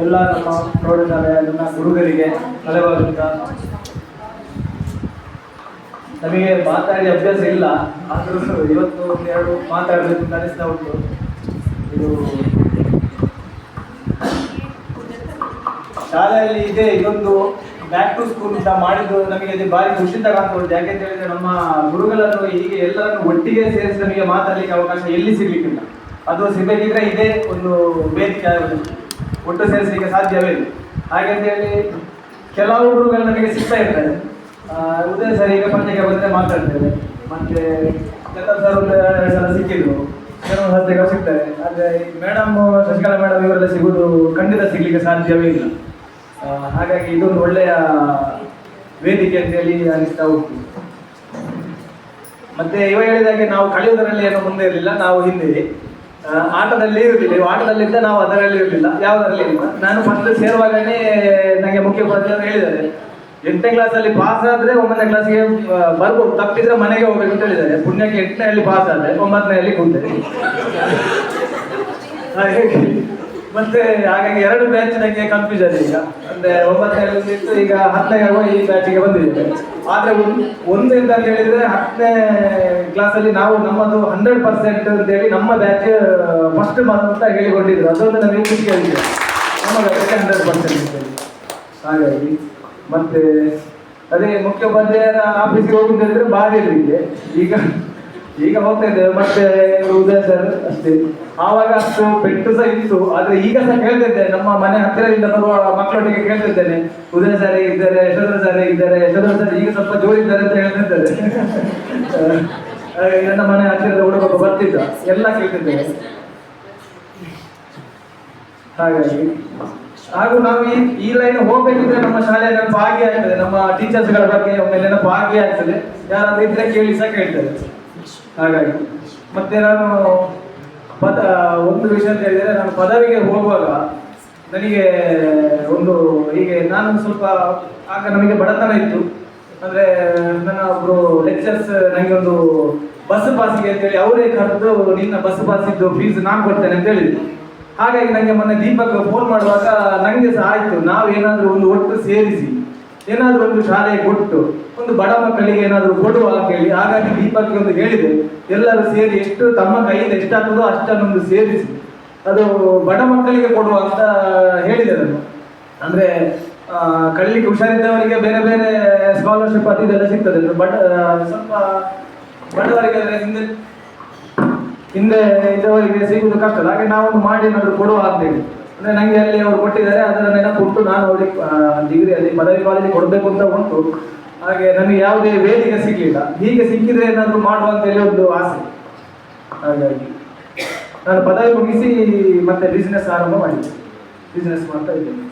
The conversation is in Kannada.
ಎಲ್ಲ ನಮ್ಮ ಪ್ರೌಢಶಾಲೆಯ ನನ್ನ ಗುರುಗಳಿಗೆ ತಲೆವಾದಂತ ನಮಗೆ ಮಾತಾಡಿ ಅಭ್ಯಾಸ ಇಲ್ಲ, ಆದರೂ ಇವತ್ತು ಒಂದೆರಡು ಮಾತಾಡಬೇಕು ಅಂತ ಅನಿಸ್ತಾ ಉಂಟು. ಇದು ಶಾಲೆಯಲ್ಲಿ ಇದೆ, ಇದೊಂದು ಬ್ಯಾಕ್ ಟು ಸ್ಕೂಲ್ ಅಂತ ಮಾಡಿದ್ದು ನಮಗೆ ಅದು ಭಾರಿ ಖುಷಿಯಿಂದ ಕಾಣ್ತದೆ. ಯಾಕೆಂತ ಹೇಳಿದ್ರೆ ನಮ್ಮ ಗುರುಗಳನ್ನು ಹೀಗೆ ಎಲ್ಲರನ್ನು ಒಟ್ಟಿಗೆ ಸೇರಿಸಿ ನಮಗೆ ಮಾತಾಡಲಿಕ್ಕೆ ಅವಕಾಶ ಎಲ್ಲಿ ಸಿಗ್ಲಿಕ್ಕಿಲ್ಲ. ಅದು ಸಿಗಬೇಕಿದ್ರೆ ಇದೇ ಒಂದು ವೇದಿಕೆ ಒಟ್ಟು ಸೇರಿಸಲಿಕ್ಕೆ ಸಾಧ್ಯವೇ ಇಲ್ಲ. ಹಾಗಂತ ಹೇಳಿ ಕೆಲವು ಗುರುಗಳು ನಮಗೆ ಸಿಗ್ತಾ ಇರ್ತಾರೆ. ಉದಯ ಸರ್ ಈಗ ಪಂಚಕ್ಕೆ ಬಂದರೆ ಮಾತಾಡ್ತೇವೆ, ಮತ್ತೆ ಚಂದ್ರ ಸರ್ ಒಂದು 2 ಸಲ ಸಿಕ್ಕಿದ್ರು, ಕೆಲವು ಹತ್ತಿರ ಸಿಗ್ತಾರೆ. ಆದರೆ ಮೇಡಮ್ ಶಶಿಕಲಾ ಮೇಡಮ್ ಇವರೆಲ್ಲ ಸಿಗೋದು ಖಂಡಿತ ಸಿಗ್ಲಿಕ್ಕೆ ಸಾಧ್ಯವೇ ಇಲ್ಲ. ಹಾಗಾಗಿ ಇದೊಂದು ಒಳ್ಳೆಯ ವೇದಿಕೆ ಅಂತೇಳಿ ಅನಿಸ್ತಾ ಉಂಟು. ಮತ್ತೆ ಇವ ಹೇಳಿದಾಗೆ ನಾವು ಕಲಿಯೋದರಲ್ಲಿ ಏನೋ ಮುಂದೆ ಇರಲಿಲ್ಲ, ನಾವು ಹಿಂದೆ ಆಟದಲ್ಲಿ ಇರಲಿಲ್ಲ. ಆಟದಲ್ಲಿದ್ದ ನಾವು ಅದರಲ್ಲಿ ಇರಲಿಲ್ಲ, ಯಾವುದರಲ್ಲಿ ಇಲ್ಲ. ನಾನು ಫಸ್ಟ್ ಸೇರುವಾಗಲೇ ನನಗೆ ಮುಖ್ಯೋಪಾಧ್ಯಾಯರು ಹೇಳಿದ್ದಾರೆ, 8ನೇ ಕ್ಲಾಸಲ್ಲಿ ಪಾಸ್ ಆದರೆ 9ನೇ ಕ್ಲಾಸಿಗೆ ಬರ್ಬೋದು, ತಪ್ಪಿದ್ರೆ ಮನೆಗೆ ಹೋಗ್ಬೇಕು ಅಂತ ಹೇಳಿದ್ದಾರೆ. ಪುಣ್ಯಕ್ಕೆ 8ನೇಯಲ್ಲಿ ಪಾಸ್ ಆದರೆ 9ನೇಯಲ್ಲಿ ಕೂತೆ. ಮತ್ತೆ ಹಾಗಾಗಿ 2 ಬ್ಯಾಚ್ ನನಗೆ ಕನ್ಫ್ಯೂಷನ್ ಈಗ. ಅಂದ್ರೆ 9ನೇಯಲ್ಲಿ ಇತ್ತು, ಈಗ 10ನೇ ಈ ಬ್ಯಾಚಿಗೆ ಬಂದಿದ್ದೇವೆ. ಆದ್ರೆ ಒಂದು ಅಂತ ಹೇಳಿದ್ರೆ 10ನೇ ಕ್ಲಾಸಲ್ಲಿ ನಾವು ನಮ್ಮದು 100% ಅಂತೇಳಿ ನಮ್ಮ ಬ್ಯಾಚ್ ಫಸ್ಟ್ ಅಂತ ಹೇಳಿಕೊಂಡಿದ್ರು. ಅದೊಂದು ನಮಗೆ ಖುಷಿ ಆಗಿದೆ, ನಮ್ಮ ಬ್ಯಾಚ್ 100%. ಹಾಗಾಗಿ ಮತ್ತೆ ಅದೇ ಮುಖ್ಯೋಪಾಧ್ಯಾಯರ ಆಫೀಸ್ಗೆ ಹೋಗಿ ಅಂತ ಹೇಳಿದ್ರೆ ಭಾರಿ ಇರಲಿಕ್ಕೆ. ಈಗ ಹೋಗ್ತಾ ಇದ್ದೇವೆ. ಮತ್ತೆ ಉದಯ ಸರ್ ಅಷ್ಟೇ, ಆವಾಗ ಅಷ್ಟು ಪೆಟ್ಟು ಸಹ ಇತ್ತು. ಆದ್ರೆ ಈಗ ಸಹ ಕೇಳ್ತಿದ್ದೇನೆ, ನಮ್ಮ ಮನೆ ಹತ್ತಿರದಿಂದ ಬರುವ ಮಕ್ಕಳೊಟ್ಟಿಗೆ ಕೇಳ್ತಿದ್ದೇನೆ, ಉದಯ ಸರ್ ಹೇಗಿದ್ದಾರೆ, ಯಶೋಧರ ಸರ್ ಹೇಗಿದ್ದಾರೆ, ಯಶೋಧರ ಸರ್ ಈಗ ಸ್ವಲ್ಪ ಜೋರಿದ್ದಾರೆ ಅಂತ ಹೇಳ್ತಿದ್ದಾರೆ. ನನ್ನ ಮನೆ ಹತ್ತಿರದ ಹುಡುಗ ಬರ್ತಿದ್ದ, ಎಲ್ಲ ಕೇಳ್ತಿದ್ದೇನೆ. ಹಾಗಾಗಿ ಹಾಗೂ ನಾವು ಈ ಲೈನ್ ಹೋಗ್ಬೇಕಿದ್ರೆ ನಮ್ಮ ಶಾಲೆ ನೆನಪು ಆಗೇ ಆಗ್ತದೆ, ನಮ್ಮ ಟೀಚರ್ಸ್ಗಳ ಬಗ್ಗೆ ಒಮ್ಮೆ ನೆನಪು ಆಗೇ ಆಗ್ತದೆ. ಯಾರಾದ್ರೂ ಇದ್ರೆ ಕೇಳಿ ಸಹ ಕೇಳ್ತಾರೆ. ಹಾಗಾಗಿ ಮತ್ತೆ ನಾನು ಒಂದು ವಿಷಯ ಅಂತ ಹೇಳಿದರೆ, ನಾನು ಪದವಿಗೆ ಹೋಗುವಾಗ ನನಗೆ ಒಂದು ಹೀಗೆ ನಾನು ಸ್ವಲ್ಪ ಆಗ ನಮಗೆ ಬಡತನ ಇತ್ತು. ಅಂದರೆ ನನ್ನ ಒಬ್ಬರು ಲೆಕ್ಚರ್ಸ್ ನನಗೆ ಒಂದು ಬಸ್ ಪಾಸಿಗೆ ಅಂತೇಳಿ ಅವರೇ ಕರೆದು, ನಿನ್ನ ಬಸ್ ಪಾಸಿದ್ದು ಫೀಸ್ ನಾನು ಕೊಡ್ತೇನೆ ಅಂತ ಹೇಳಿದ್ರು. ಹಾಗಾಗಿ ನನಗೆ ಮೊನ್ನೆ ದೀಪಕ್ ಫೋನ್ ಮಾಡುವಾಗ ನನಗೆ ಸಹ ಆಯಿತು, ನಾವು ಏನಾದರೂ ಒಂದು ಒಟ್ಟು ಸೇರಿಸಿ ಏನಾದರೂ ಒಂದು ಶಾಲೆಗೆ ಕೊಟ್ಟು ಒಂದು ಬಡ ಮಕ್ಕಳಿಗೆ ಏನಾದರೂ ಕೊಡುವ ಅಂತ ಹೇಳಿ. ಹಾಗಾಗಿ ದೀಪಕ್ಗೆ ಒಂದು ಹೇಳಿದೆ, ಎಲ್ಲರೂ ಸೇರಿ ಎಷ್ಟು ತಮ್ಮ ಕೈಯಿಂದ ಎಷ್ಟಾಗ್ತದೋ ಅಷ್ಟನ್ನೊಂದು ಸೇರಿಸಿ ಅದು ಬಡ ಮಕ್ಕಳಿಗೆ ಕೊಡುವ ಅಂತ ಹೇಳಿದೆ ನಾನು. ಅಂದರೆ ಕಲಿಲಿಕ್ಕೆ ಹುಷಾರಿದ್ದವರಿಗೆ ಬೇರೆ ಬೇರೆ ಸ್ಕಾಲರ್ಶಿಪ್ ಅದು ಇದೆಲ್ಲ ಸಿಗ್ತದೆ. ಸ್ವಲ್ಪ ಬಡವರಿಗೆ ಅಂದರೆ ಹಿಂದೆ ಇದ್ದವರಿಗೆ ಸಿಗುವುದು ಕಷ್ಟ. ಹಾಗೆ ನಾವೊಂದು ಮಾಡಿ ಏನಾದರೂ ಕೊಡುವ ಅಂತೇಳಿ. ಅಂದರೆ ನನಗೆ ಅಲ್ಲಿ ಅವರು ಕೊಟ್ಟಿದ್ದಾರೆ, ಅದರ ನೆನಪುಂಟು. ನಾನು ಅವ್ರಿಗೆ ಡಿಗ್ರಿಯಲ್ಲಿ ಪದವಿ ಕಾಲೇಜಿಗೆ ಕೊಡಬೇಕು ಅಂತ ಉಂಟು. ಹಾಗೆ ನನಗೆ ಯಾವುದೇ ವೇದಿಕೆ ಸಿಗಲಿಲ್ಲ. ಹೀಗೆ ಸಿಕ್ಕಿದ್ರೆ ಏನಾದರೂ ಮಾಡುವ ಅಂತೇಳಿ ಒಂದು ಆಸೆ. ಹಾಗಾಗಿ ನಾನು ಪದವಿ ಮುಗಿಸಿ ಮತ್ತೆ ಬಿಸ್ನೆಸ್ ಆರಂಭ ಮಾಡಿದ್ದೆ, ಬಿಸ್ನೆಸ್ ಮಾಡ್ತಾ ಇದ್ದೇನೆ.